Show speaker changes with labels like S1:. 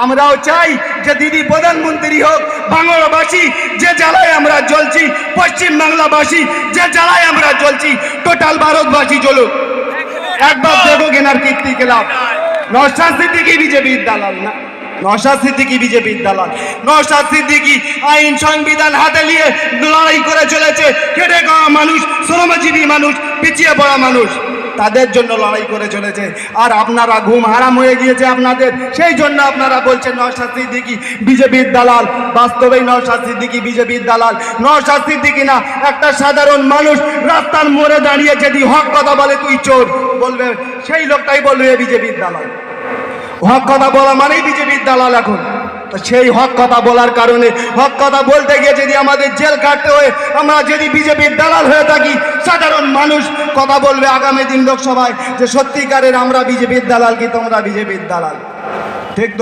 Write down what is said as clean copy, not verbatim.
S1: আমরাও চাই যে দিদি প্রধানমন্ত্রী হোক। বাংলাবাসী যে জ্বালায় আমরা জ্বলছি, পশ্চিম বাংলাবাসী যে জ্বালায় আমরা জ্বলছি, টোটাল ভারতবাসী জ্বলুক। একবার দেখো কেনার কীর্তি খেলাম। নওশাদ সিদ্দিকী বিজেপির দালাল না, নওশাদ সিদ্দিকী বিজেপির দালাল। নওশাদ সিদ্দিকী আইন সংবিধান হাতে নিয়ে লড়াই করে চলেছে। খেটে খাওয়া মানুষ, শ্রমজীবী মানুষ, পিছিয়ে পড়া মানুষ, তাদের জন্য লড়াই করে চলেছে। আর আপনারা ঘুম হারাম হয়ে গিয়েছে আপনাদের, সেই জন্য আপনারা বলছেন নওশাদ সিদ্দিকী বিজেপির দালাল। বাস্তবেই নওশাদ সিদ্দিকী বিজেপির দালাল। নওশাদ সিদ্দিকী না, একটা সাধারণ মানুষ রাস্তার মোড়ে দাঁড়িয়ে যদি হক কথা বলে তুই চোর বলবে, সেই লোকটাই বলবে বিজেপির দালাল। হক কথা বলা মানেই বিজেপির দালাল এখন। তো সেই হক কথা বলার কারণে, হক কথা বলতে গিয়ে যদি আমাদের জেল কাটতে হয়, আমরা যদি বিজেপির দালাল হয়ে থাকি, সাধারণ মানুষ কথা বলবে আগামী দিন লোকসভায় যে সত্যিকারের আমরা বিজেপির দালাল কি তোমরা বিজেপির দালাল। ঠিক তো?